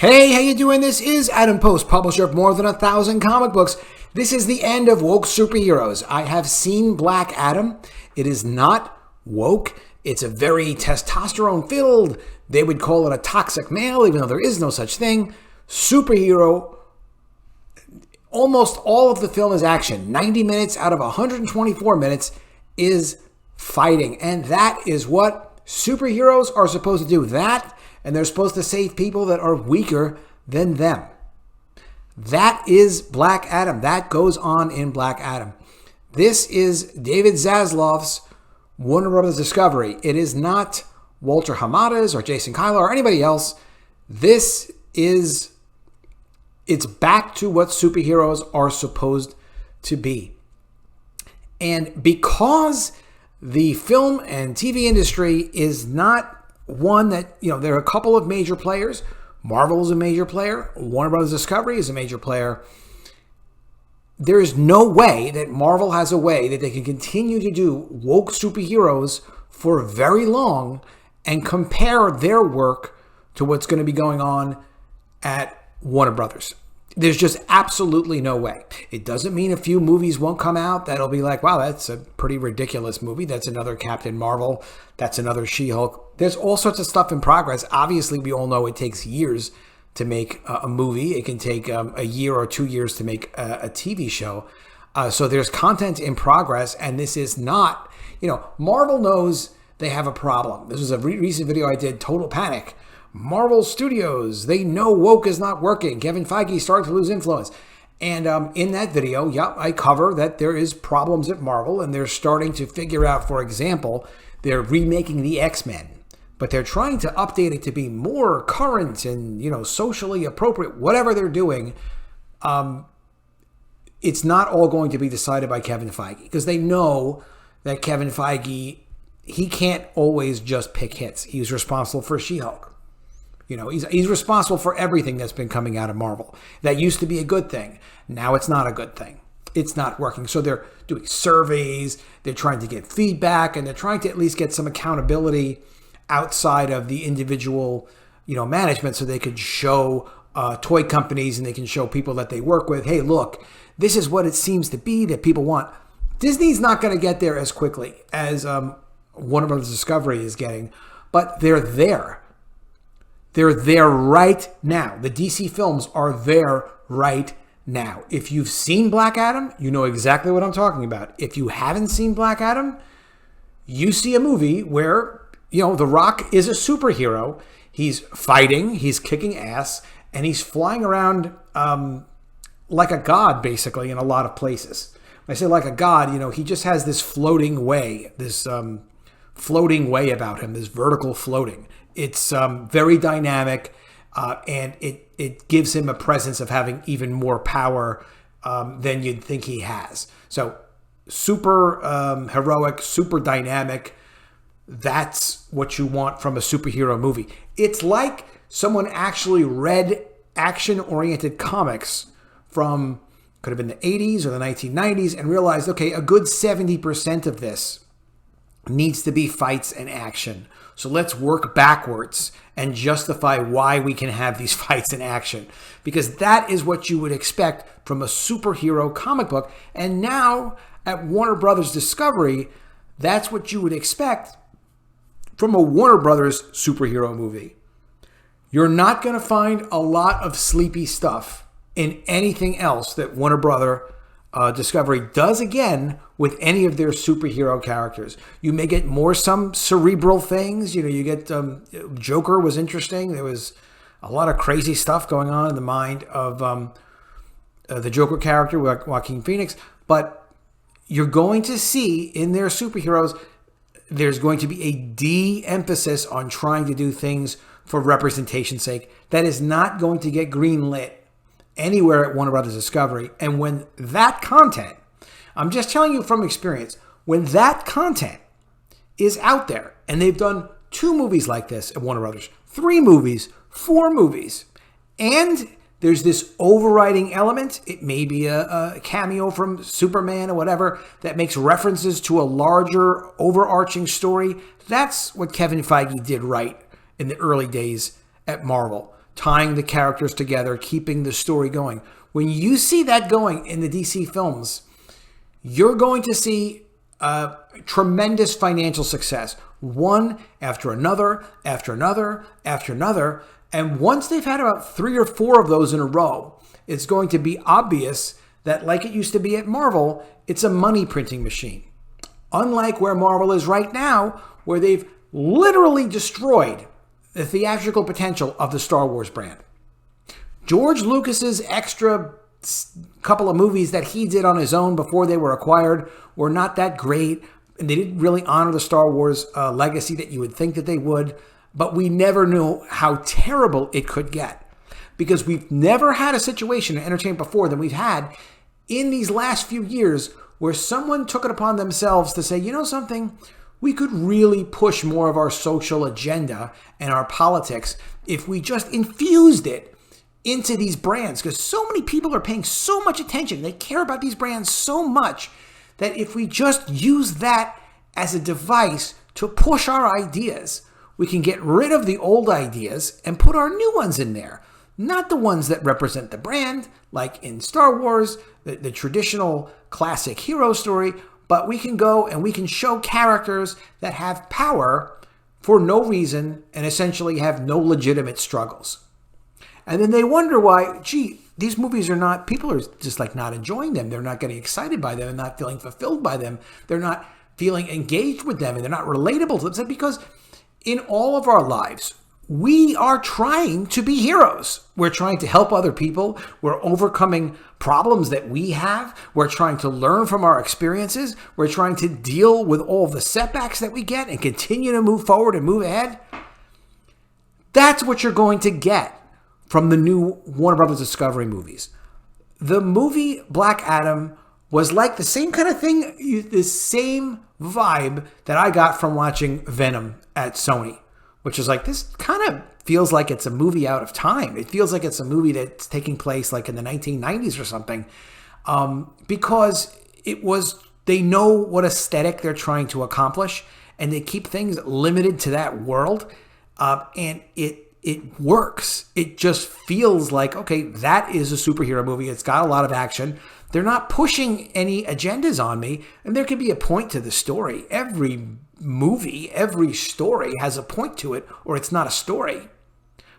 Hey, how you doing? This is Adam Post, publisher of more than 1,000 comic books. This is the end of woke superheroes. I have seen Black Adam. It is not woke. It's a very testosterone-filled, they would call it a toxic male, even though there is no such thing, superhero. Almost all of the film is action. 90 minutes out of 124 minutes is fighting. And that is what superheroes are supposed to do. That, and they're supposed to save people that are weaker than them. That is Black Adam. That goes on in Black Adam. This is David Zaslav's Warner Brothers Discovery. It is not Walter Hamada's or Jason Kyler or anybody else. It's back to what superheroes are supposed to be. And because the film and TV industry is not one that, there are a couple of major players. Marvel is a major player. Warner Brothers Discovery is a major player. There is no way that Marvel has a way that they can continue to do woke superheroes for very long and compare their work to what's going to be going on at Warner Brothers. There's just absolutely no way. It doesn't mean a few movies won't come out that'll be like, wow, that's a pretty ridiculous movie. That's another Captain Marvel. That's another She-Hulk. There's all sorts of stuff in progress. Obviously, we all know it takes years to make a movie. It can take a year or 2 years to make a TV show. So there's content in progress, and this is not, Marvel knows they have a problem. This was a recent video I did, Total Panic. Marvel Studios, they know woke is not working. Kevin Feige starting to lose influence. And in that video, I cover that there is problems at Marvel, and they're starting to figure out, for example, they're remaking the X-Men, but they're trying to update it to be more current and, socially appropriate, whatever they're doing. It's not all going to be decided by Kevin Feige, because they know that Kevin Feige, he can't always just pick hits. He's responsible for She-Hulk. He's responsible for everything that's been coming out of Marvel. That used to be a good thing. Now it's not a good thing. It's not working. So they're doing surveys. They're trying to get feedback, and they're trying to at least get some accountability outside of the individual, management, so they could show toy companies and they can show people that they work with, hey, look, this is what it seems to be that people want. Disney's not going to get there as quickly as Warner Brothers Discovery is getting, but they're there. They're there right now. The DC films are there right now. If you've seen Black Adam, you know exactly what I'm talking about. If you haven't seen Black Adam, you see a movie where, The Rock is a superhero. He's fighting, he's kicking ass, and he's flying around like a god, basically, in a lot of places. When I say like a god, he just has this floating way, floating way about him, this vertical floating. It's very dynamic, and it gives him a presence of having even more power than you'd think he has. So super heroic, super dynamic. That's what you want from a superhero movie. It's like someone actually read action-oriented comics from, could have been the 80s or the 1990s, and realized, okay, a good 70% of this needs to be fights and action. So let's work backwards and justify why we can have these fights and action. Because that is what you would expect from a superhero comic book. And now at Warner Brothers Discovery, that's what you would expect from a Warner Brothers superhero movie. You're not going to find a lot of sleepy stuff in anything else that Warner Brothers Discovery does again with any of their superhero characters. You may get some cerebral things. You get Joker was interesting. There was a lot of crazy stuff going on in the mind of the Joker character, Joaquin Phoenix. But you're going to see in their superheroes, there's going to be a de-emphasis on trying to do things for representation's sake. That is not going to get greenlit anywhere at Warner Brothers Discovery. And when that content, I'm just telling you from experience, when that content is out there, and they've done 2 movies like this at Warner Brothers, 3 movies, 4 movies, and there's this overriding element, it may be a cameo from Superman or whatever, that makes references to a larger overarching story. That's what Kevin Feige did right in the early days at Marvel. tying the characters together, keeping the story going. When you see that going in the DC films, you're going to see tremendous financial success, one after another, after another, after another. And once they've had about 3 or 4 of those in a row, it's going to be obvious that, like it used to be at Marvel, it's a money printing machine. Unlike where Marvel is right now, where they've literally destroyed the theatrical potential of the Star Wars brand. George Lucas's extra couple of movies that he did on his own before they were acquired were not that great, and they didn't really honor the Star Wars legacy that you would think that they would, but we never knew how terrible it could get, because we've never had a situation in entertainment before than we've had in these last few years where someone took it upon themselves to say, you know something, we could really push more of our social agenda and our politics if we just infused it into these brands, because so many people are paying so much attention. They care about these brands so much that if we just use that as a device to push our ideas, we can get rid of the old ideas and put our new ones in there. Not the ones that represent the brand, like in Star Wars, the traditional classic hero story, but we can go and we can show characters that have power for no reason and essentially have no legitimate struggles. And then they wonder why, gee, these movies are not, people are just like not enjoying them. They're not getting excited by them and not feeling fulfilled by them. They're not feeling engaged with them and they're not relatable to them. It's because in all of our lives, we are trying to be heroes. We're trying to help other people. We're overcoming problems that we have. We're trying to learn from our experiences. We're trying to deal with all the setbacks that we get and continue to move forward and move ahead. That's what you're going to get from the new Warner Brothers Discovery movies. The movie Black Adam was like the same kind of thing, the same vibe that I got from watching Venom at Sony, which is like, this kind of feels like it's a movie out of time. It feels like it's a movie that's taking place like in the 1990s or something, because they know what aesthetic they're trying to accomplish, and they keep things limited to that world, and it works. It just feels like, okay, that is a superhero movie. It's got a lot of action. They're not pushing any agendas on me, and there could be a point to the story. Every movie, every story has a point to it, or it's not a story.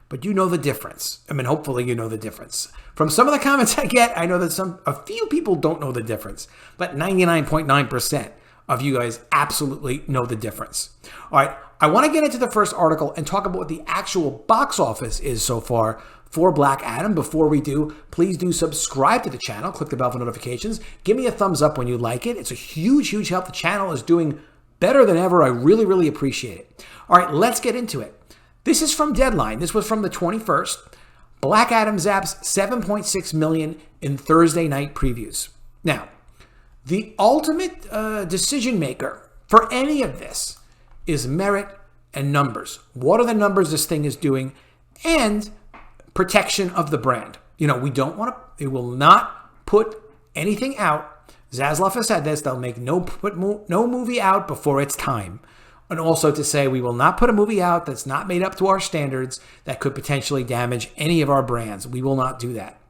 But you know the difference. I mean, hopefully you know the difference. From some of the comments I get, I know that a few people don't know the difference, but 99.9% of you guys absolutely know the difference. All right, I want to get into the first article and talk about what the actual box office is so far for Black Adam. Before we do, please do subscribe to the channel. Click the bell for notifications. Give me a thumbs up when you like it. It's a huge, huge help. The channel is doing better than ever. I really, really appreciate it. All right, let's get into it. This is from Deadline. This was from the 21st. Black Adam zaps 7.6 million in Thursday night previews. Now, the ultimate decision maker for any of this is merit and numbers. What are the numbers this thing is doing, and protection of the brand. You know, we don't want to, it will not put anything out. Zaslav has said this, they'll make no movie out before it's time. And also to say we will not put a movie out that's not made up to our standards that could potentially damage any of our brands. We will not do that.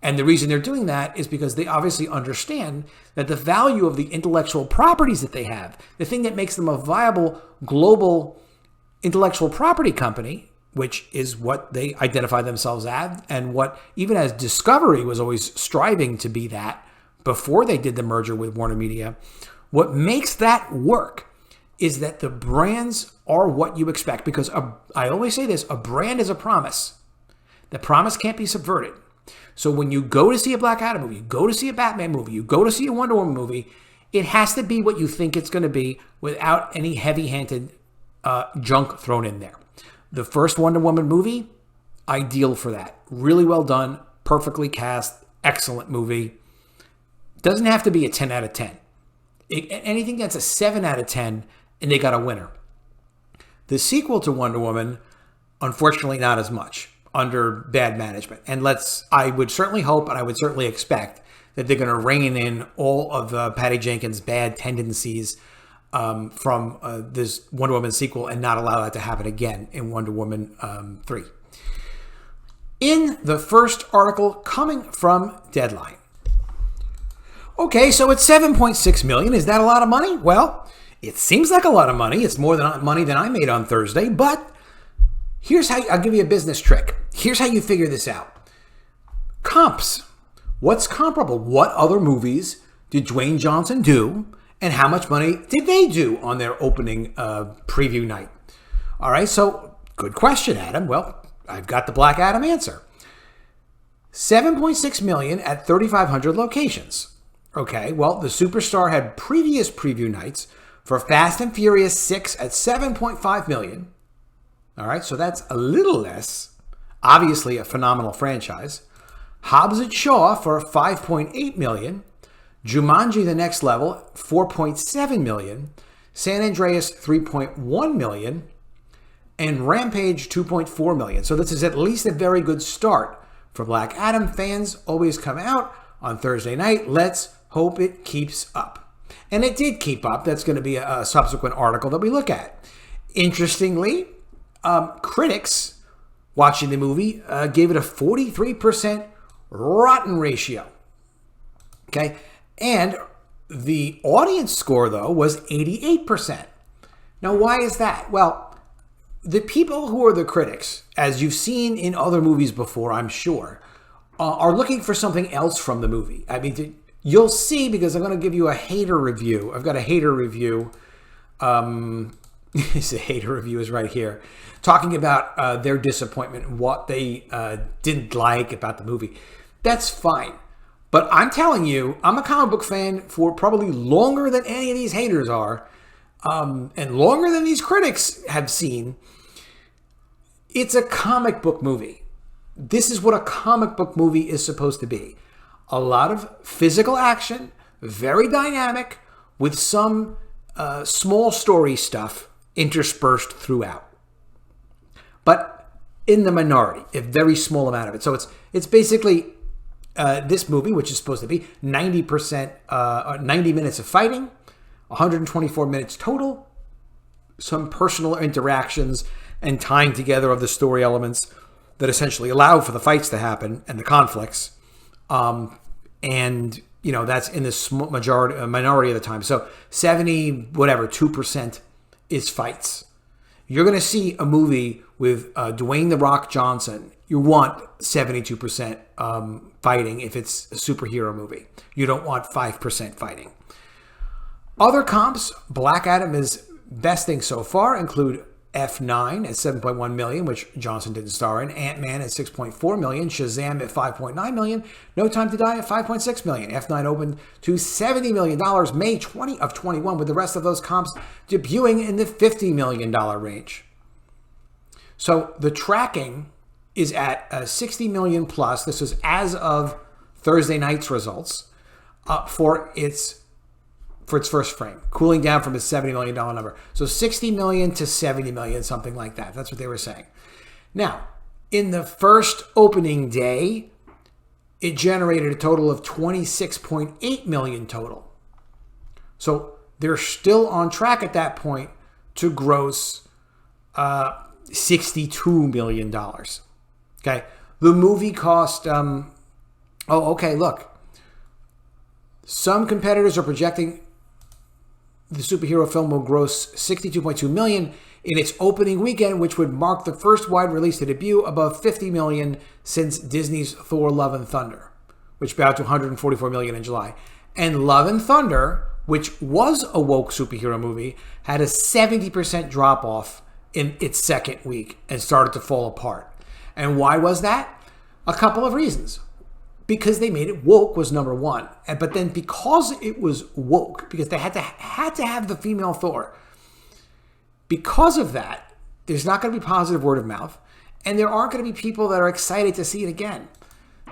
And the reason they're doing that is because they obviously understand that the value of the intellectual properties that they have, the thing that makes them a viable global intellectual property company, which is what they identify themselves as, and what even as Discovery was always striving to be that before they did the merger with Warner Media, what makes that work is that the brands are what you expect. Because I always say this, a brand is a promise. The promise can't be subverted. So when you go to see a Black Adam movie, you go to see a Batman movie, you go to see a Wonder Woman movie, it has to be what you think it's going to be without any heavy-handed junk thrown in there. The first Wonder Woman movie, ideal for that. Really well done, perfectly cast, excellent movie. Doesn't have to be a 10 out of 10. Anything that's a 7 out of 10, and they got a winner. The sequel to Wonder Woman, unfortunately not as much, under bad management. And I would certainly hope, and I would certainly expect, that they're going to rein in all of Patty Jenkins' bad tendencies from this Wonder Woman sequel and not allow that to happen again in Wonder Woman 3. in the first article coming from Deadline. Okay, so it's 7.6 million. Is that a lot of money? Well, it seems like a lot of money. It's more money than I made on Thursday, but here's how I'll give you a business trick. Here's how you figure this out. Comps. What's comparable? What other movies did Dwayne Johnson do, and how much money did they do on their opening preview night? All right, so good question, Adam. Well, I've got the Black Adam answer. 7.6 million at 3,500 locations. Okay, well, the superstar had previous preview nights for Fast and Furious 6 at 7.5 million. All right, so that's a little less. Obviously, a phenomenal franchise. Hobbs and Shaw for 5.8 million. Jumanji: The Next Level, 4.7 million. San Andreas, 3.1 million. And Rampage, 2.4 million. So this is at least a very good start for Black Adam. Fans always come out on Thursday night. Let's hope it keeps up. And it did keep up. That's going to be a subsequent article that we look at. Interestingly, critics watching the movie gave it a 43% rotten ratio. Okay. And the audience score, though, was 88%. Now, why is that? Well, the people who are the critics, as you've seen in other movies before, I'm sure, are looking for something else from the movie. I mean, you'll see, because I'm going to give you a hater review. I've got a hater review. This hater review is right here, talking about their disappointment and what they didn't like about the movie. That's fine. But I'm telling you, I'm a comic book fan for probably longer than any of these haters are, and longer than these critics have seen. It's a comic book movie. This is what a comic book movie is supposed to be. A lot of physical action, very dynamic, with some small story stuff interspersed throughout. But in the minority, a very small amount of it. So it's basically this movie, which is supposed to be 90 minutes of fighting, 124 minutes total, some personal interactions and tying together of the story elements that essentially allow for the fights to happen and the conflicts. And, you know, that's in this minority of the time. So 2% is fights. You're going to see a movie with Dwayne "The Rock" Johnson. You want 72% fighting if it's a superhero movie. You don't want 5% fighting. Other comps Black Adam is besting so far include F9 at 7.1 million, which Johnson didn't star in, Ant-Man at 6.4 million, Shazam at 5.9 million, No Time to Die at 5.6 million. F9 opened to $70 million May 20 of 21, with the rest of those comps debuting in the $50 million range. So the tracking is at 60 million plus. This is as of Thursday night's results for its first frame, cooling down from its $70 million number. So 60 million to 70 million, something like that. That's what they were saying. Now, in the first opening day, it generated a total of 26.8 million total. So they're still on track at that point to gross $62 million. Okay. The movie cost, look. Some competitors are projecting the superhero film will gross $62.2 million in its opening weekend, which would mark the first wide release to debut above $50 million since Disney's Thor: Love and Thunder, which bowed to $144 million in July. And Love and Thunder, which was a woke superhero movie, had a 70% drop-off in its second week and started to fall apart. And why was that? A couple of reasons. Because they made it woke was number one. But then because it was woke, because they had to have the female Thor, because of that, there's not going to be positive word of mouth, and there aren't going to be people that are excited to see it again.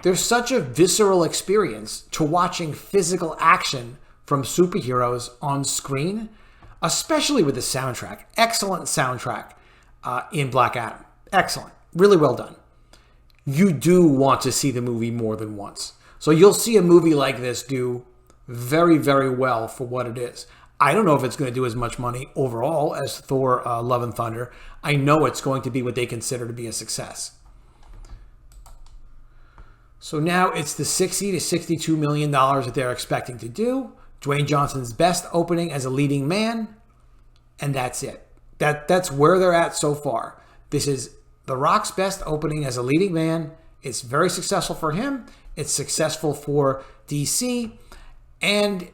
There's such a visceral experience to watching physical action from superheroes on screen, especially with the soundtrack. Excellent soundtrack in Black Adam. Excellent. Really well done. You do want to see the movie more than once. So you'll see a movie like this do very, very well for what it is. I don't know if it's going to do as much money overall as Thor: Love and Thunder. I know it's going to be what they consider to be a success. So now it's the $60 to $62 million that they're expecting to do. Dwayne Johnson's best opening as a leading man, and that's it. That's where they're at so far. This is The Rock's best opening as a leading man. It's very successful for him. It's successful for DC. And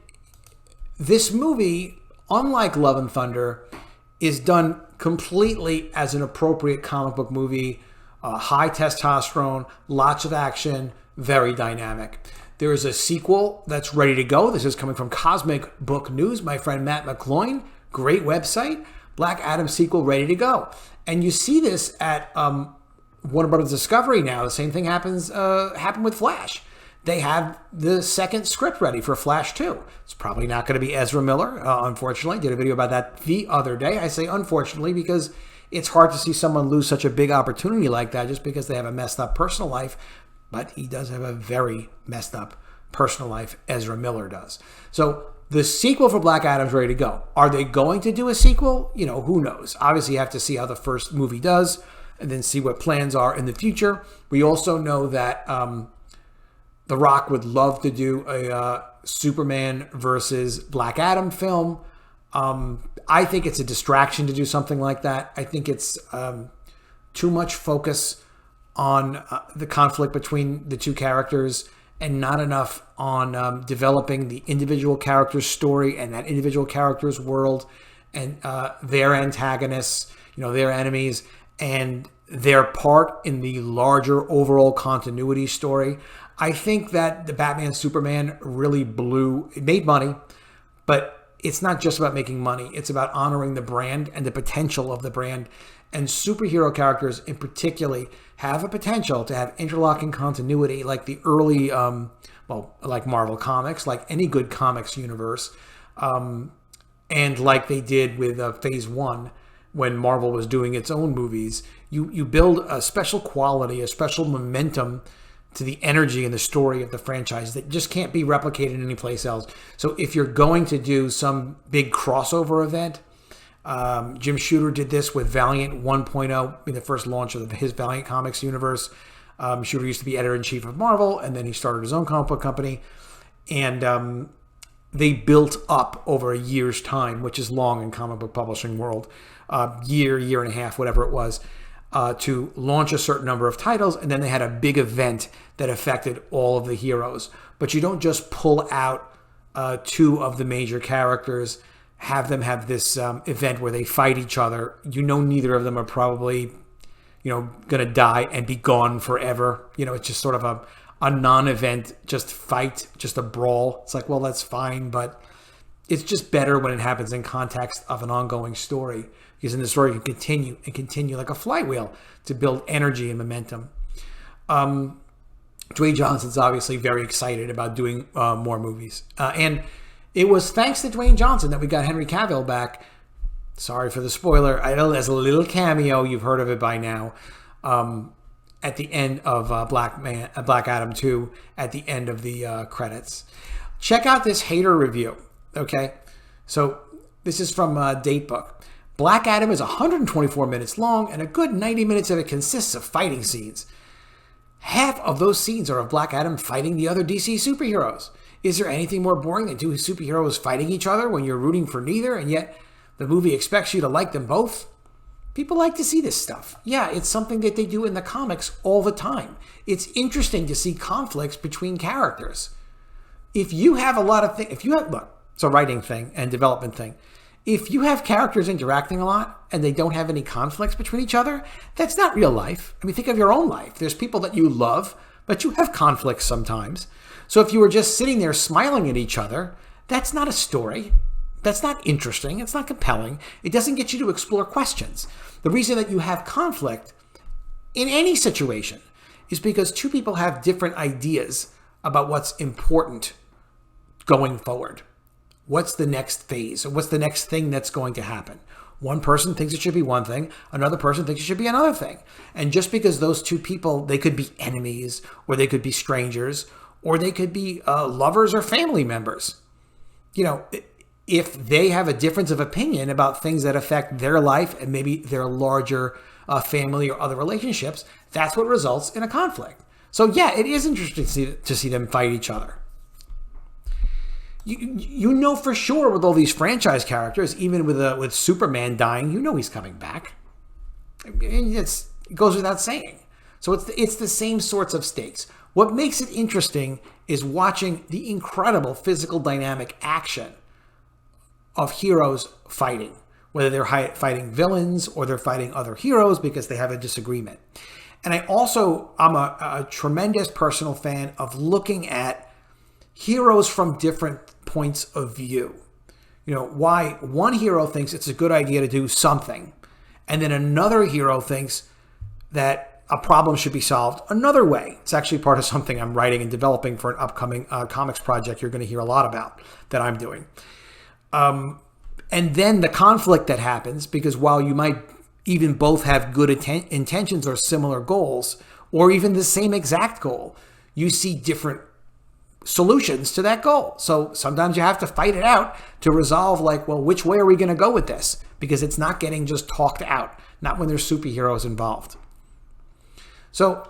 this movie, unlike Love and Thunder, is done completely as an appropriate comic book movie. High testosterone, lots of action, very dynamic. There is a sequel that's ready to go. This is coming from Cosmic Book News. My friend Matt McCloyne, great website. Black Adam sequel ready to go. And you see this at Warner Brothers Discovery now. The same thing happened with Flash. They have the second script ready for Flash 2. It's probably not going to be Ezra Miller, unfortunately. Did a video about that the other day. I say unfortunately because it's hard to see someone lose such a big opportunity like that just because they have a messed up personal life. But he does have a very messed up personal life, Ezra Miller does. So the sequel for Black Adam's ready to go. Are they going to do a sequel? Who knows? Obviously, you have to see how the first movie does and then see what plans are in the future. We also know that The Rock would love to do a Superman versus Black Adam film. I think it's a distraction to do something like that. I think it's too much focus on the conflict between the two characters and not enough on developing the individual character's story and that individual character's world and their antagonists, their enemies, and their part in the larger overall continuity story. I think that the Batman Superman really it made money, but it's not just about making money. It's about honoring the brand and the potential of the brand. And superhero characters in particular have a potential to have interlocking continuity like the early, like Marvel Comics, like any good comics universe. And like they did with Phase 1 when Marvel was doing its own movies. You build a special quality, a special momentum to the energy and the story of the franchise that just can't be replicated anyplace else. So if you're going to do some big crossover event, Jim Shooter did this with Valiant 1.0 in the first launch of his Valiant Comics universe. Shooter used to be editor-in-chief of Marvel, and then he started his own comic book company. And they built up over a year's time, which is long in comic book publishing world, year and a half, whatever it was, to launch a certain number of titles. And then they had a big event that affected all of the heroes. But you don't just pull out two of the major characters, have them have this event where they fight each other. Neither of them are probably, going to die and be gone forever. It's just sort of a non-event, just fight, just a brawl. It's like, well, that's fine, but it's just better when it happens in context of an ongoing story, because then the story can continue and continue like a flywheel to build energy and momentum. Dwayne Johnson's obviously very excited about doing more movies. And it was thanks to Dwayne Johnson that we got Henry Cavill back. Sorry for the spoiler. I know there's a little cameo. You've heard of it by now. At the end of Black Adam 2, at the end of the credits. Check out this hater review. Okay, so this is from Datebook. Black Adam is 124 minutes long, and a good 90 minutes of it consists of fighting scenes. Half of those scenes are of Black Adam fighting the other DC superheroes. Is there anything more boring than two superheroes fighting each other when you're rooting for neither, and yet the movie expects you to like them both? People like to see this stuff. Yeah, it's something that they do in the comics all the time. It's interesting to see conflicts between characters. If you have a lot of things, look, it's a writing thing and development thing. If you have characters interacting a lot and they don't have any conflicts between each other, that's not real life. I mean, think of your own life. There's people that you love, but you have conflicts sometimes. So if you were just sitting there smiling at each other, that's not a story. That's not interesting. It's not compelling. It doesn't get you to explore questions. The reason that you have conflict in any situation is because two people have different ideas about what's important going forward. What's the next phase? Or what's the next thing that's going to happen? One person thinks it should be one thing. Another person thinks it should be another thing. And just because those two people, they could be enemies, or they could be strangers, or they could be lovers or family members. If they have a difference of opinion about things that affect their life and maybe their larger family or other relationships, that's what results in a conflict. So yeah, it is interesting to see them fight each other. You know for sure with all these franchise characters, even with Superman dying, you know he's coming back. It goes without saying. So it's the same sorts of stakes. What makes it interesting is watching the incredible physical dynamic action of heroes fighting, whether they're fighting villains or they're fighting other heroes because they have a disagreement. And I'm a tremendous personal fan of looking at heroes from different points of view. You know, why one hero thinks it's a good idea to do something, and then another hero thinks that a problem should be solved another way. It's actually part of something I'm writing and developing for an upcoming comics project you're going to hear a lot about that I'm doing. And then the conflict that happens, because while you might even both have good intentions or similar goals, or even the same exact goal, you see different solutions to that goal. So sometimes you have to fight it out to resolve, like, well, which way are we going to go with this? Because it's not getting just talked out, not when there's superheroes involved. So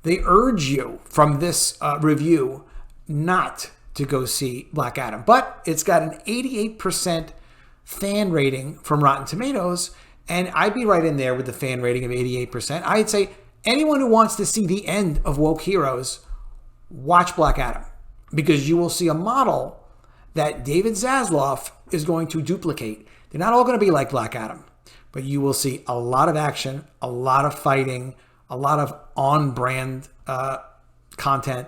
they urge you from this review not to go see Black Adam, but it's got an 88% fan rating from Rotten Tomatoes, and I'd be right in there with the fan rating of 88%. I'd say anyone who wants to see the end of woke heroes, watch Black Adam, because you will see a model that David Zaslav is going to duplicate. They're not all going to be like Black Adam, but you will see a lot of action, a lot of fighting, a lot of on-brand content,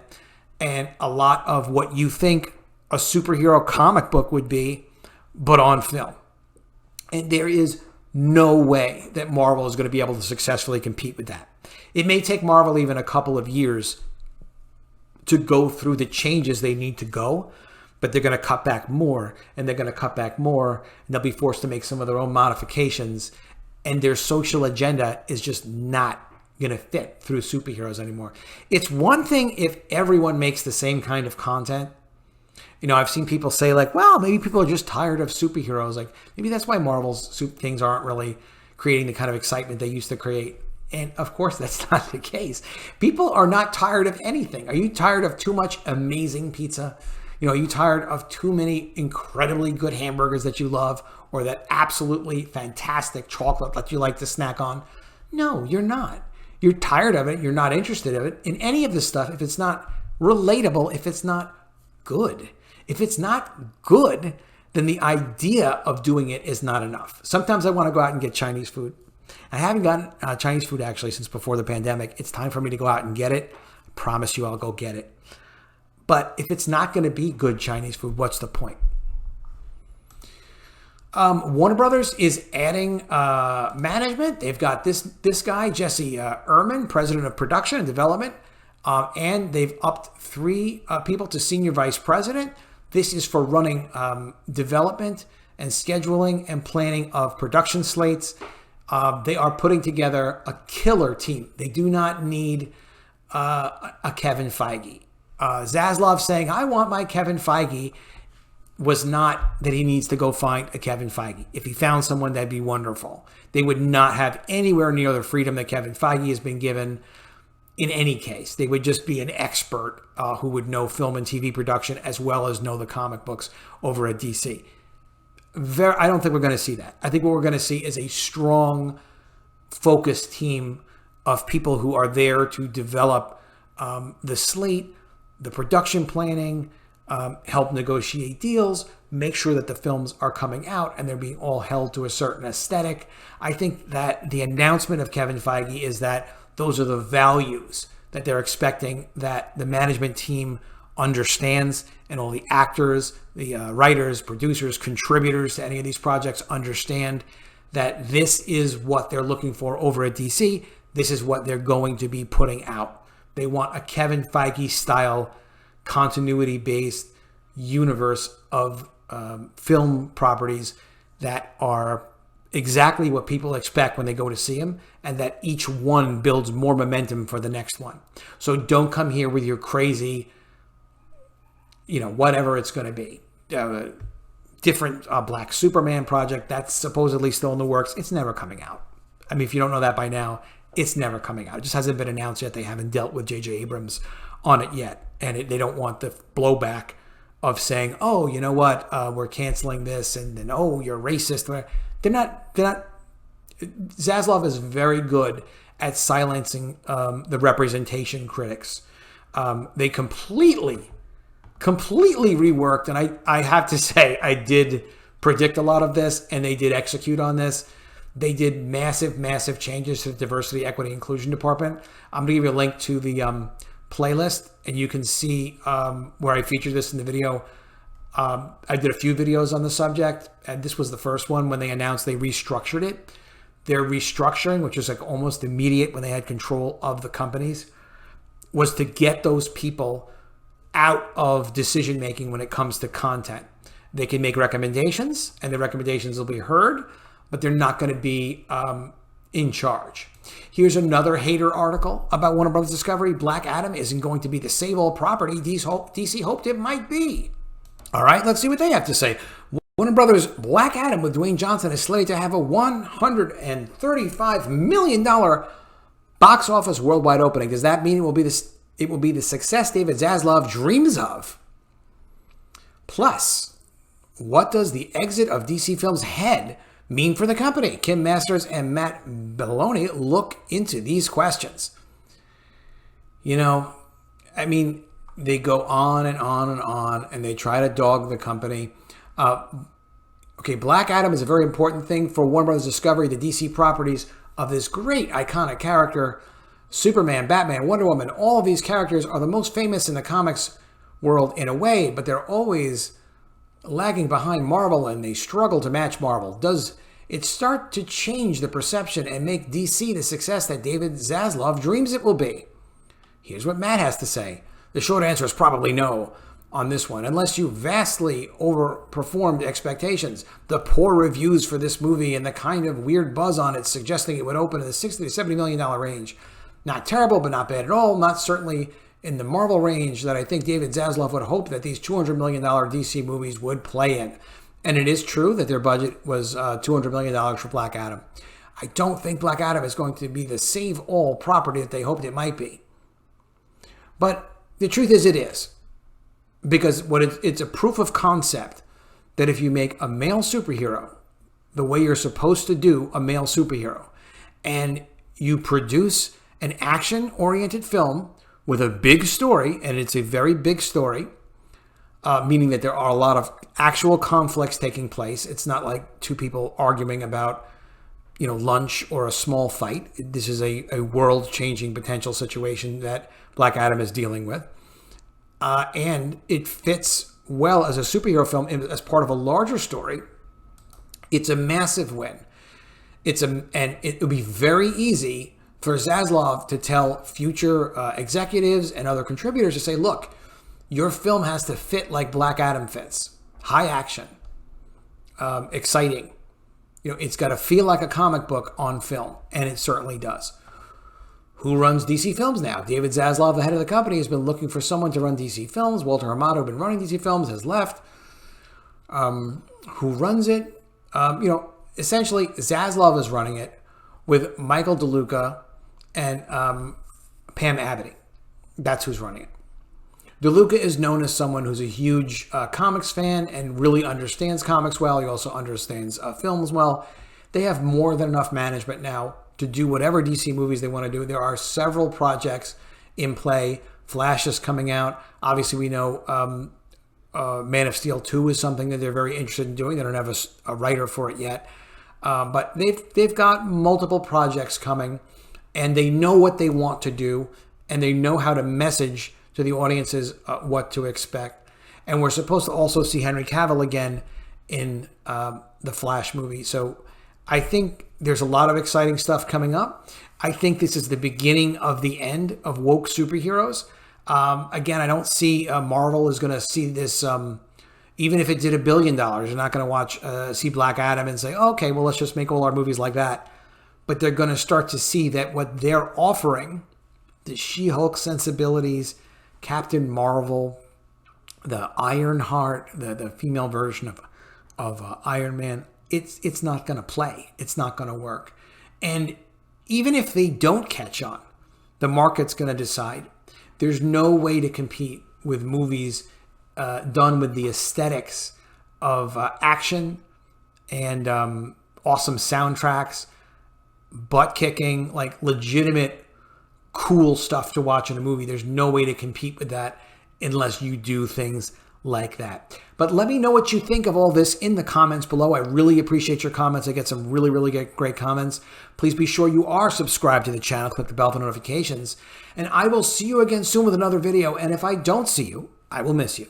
and a lot of what you think a superhero comic book would be, but on film. And there is no way that Marvel is going to be able to successfully compete with that. It may take Marvel even a couple of years to go through the changes they need to go, but they're going to cut back more, and they're going to cut back more, and they'll be forced to make some of their own modifications, and their social agenda is just not going to fit through superheroes anymore. It's one thing if everyone makes the same kind of content. You know, I've seen people say, like, well, maybe people are just tired of superheroes. Like, maybe that's why Marvel's things aren't really creating the kind of excitement they used to create. And of course, that's not the case. People are not tired of anything. Are you tired of too much amazing pizza? You know, are you tired of too many incredibly good hamburgers that you love, or that absolutely fantastic chocolate that you like to snack on? No, you're not. You're tired of it. You're not interested in it. In any of this stuff, if it's not relatable, if it's not good. If it's not good, then the idea of doing it is not enough. Sometimes I want to go out and get Chinese food. I haven't gotten Chinese food actually since before the pandemic. It's time for me to go out and get it. I promise you I'll go get it. But if it's not going to be good Chinese food, what's the point? Warner Brothers is adding management. They've got this guy, Jesse Ehrman, president of production and development. And they've upped 3 people to senior vice president. This is for running development and scheduling and planning of production slates. They are putting together a killer team. They do not need a Kevin Feige. Zaslav saying, I want my Kevin Feige, was not that he needs to go find a Kevin Feige. If he found someone, that'd be wonderful. They would not have anywhere near the freedom that Kevin Feige has been given. In any case, they would just be an expert who would know film and TV production as well as know the comic books over at DC. I don't think we're going to see that. I think what we're going to see is a strong, focused team of people who are there to develop the slate, the production planning, help negotiate deals, make sure that the films are coming out and they're being all held to a certain aesthetic. I think that the announcement of Kevin Feige is that those are the values that they're expecting that the management team understands, and all the actors, the writers, producers, contributors to any of these projects understand that this is what they're looking for over at DC. This is what they're going to be putting out. They want a Kevin Feige style continuity-based universe of film properties that are exactly what people expect when they go to see them, and that each one builds more momentum for the next one. So don't come here with your crazy, whatever it's going to be. Different Black Superman project that's supposedly still in the works. It's never coming out. I mean, if you don't know that by now, it's never coming out. It just hasn't been announced yet. They haven't dealt with J.J. Abrams on it yet. And they don't want the blowback of saying, oh, you know what, we're canceling this, and then, oh, you're racist. They're not. Zaslav is very good at silencing the representation critics. They completely reworked, and I have to say, I did predict a lot of this, and they did execute on this. They did massive changes to the diversity, equity, inclusion department. I'm going to give you a link to the playlist, and you can see where I featured this in the video. I did a few videos on the subject, and this was the first one when they announced they restructured it. Their restructuring, which was like almost immediate when they had control of the companies, was to get those people out of decision making when it comes to content. They can make recommendations, and the recommendations will be heard, but they're not going to be in charge. Here's another hater article about Warner Brothers Discovery. Black Adam isn't going to be the save-all property DC hoped it might be. All right, let's see what they have to say. Warner Brothers' Black Adam with Dwayne Johnson is slated to have a $135 million box office worldwide opening. Does that mean it will be the success David Zaslav dreams of? Plus, what does the exit of DC Films' head mean for the company? Kim Masters and Matt Belloni look into these questions. You know, I mean, they go on and on and on, and they try to dog the company. Okay, Black Adam is a very important thing for Warner Brothers Discovery, the DC properties of this great iconic character. Superman, Batman, Wonder Woman, all of these characters are the most famous in the comics world in a way, but they're always lagging behind Marvel, and they struggle to match Marvel. Does it start to change the perception and make DC the success that David Zaslav dreams it will be? Here's what Matt has to say. The short answer is probably no on this one, unless you vastly overperformed expectations. The poor reviews for this movie and the kind of weird buzz on it suggesting it would open in the $60 to $70 million range. Not terrible, but not bad at all. Not certainly in the Marvel range that I think David Zaslav would hope that these $200 million DC movies would play in. And it is true that their budget was $200 million for Black Adam. I don't think Black Adam is going to be the save-all property that they hoped it might be. But the truth is it is. Because it's a proof of concept that if you make a male superhero the way you're supposed to do a male superhero, and you produce an action-oriented film with a big story, and it's a very big story, meaning that there are a lot of actual conflicts taking place. It's not like two people arguing about, lunch or a small fight. This is a world-changing potential situation that Black Adam is dealing with. And it fits well as a superhero film as part of a larger story. It's a massive win. And it would be very easy for Zaslav to tell future executives and other contributors to say, look, your film has to fit like Black Adam fits. High action, exciting. It's got to feel like a comic book on film, and it certainly does. Who runs DC Films now? David Zaslav, the head of the company, has been looking for someone to run DC Films. Walter Amato, who had been running DC Films, has left. Who runs it? Essentially, Zaslav is running it with Michael DeLuca and Pam Abity. That's who's running it. DeLuca is known as someone who's a huge comics fan and really understands comics well. He also understands films well. They have more than enough management now to do whatever DC movies they want to do. There are several projects in play. Flash is coming out. Obviously, we know Man of Steel 2 is something that they're very interested in doing. They don't have a writer for it yet. But they've got multiple projects coming, and they know what they want to do, and they know how to message to the audiences what to expect. And we're supposed to also see Henry Cavill again in the Flash movie. So I think there's a lot of exciting stuff coming up. I think this is the beginning of the end of woke superheroes. Again, I don't see Marvel is going to see this. Even if it did $1 billion, you're not going to see Black Adam and say, okay, well, let's just make all our movies like that. But they're going to start to see that what they're offering, the She-Hulk sensibilities, Captain Marvel, the Ironheart, the female version of Iron Man, it's not going to play. It's not going to work. And even if they don't catch on, the market's going to decide. There's no way to compete with movies done with the aesthetics of action and awesome soundtracks, butt kicking, like legitimate cool stuff to watch in a movie. There's no way to compete with that unless you do things like that. But let me know what you think of all this in the comments below. I really appreciate your comments. I get some really, really great comments. Please be sure you are subscribed to the channel. Click the bell for notifications. And I will see you again soon with another video. And if I don't see you, I will miss you.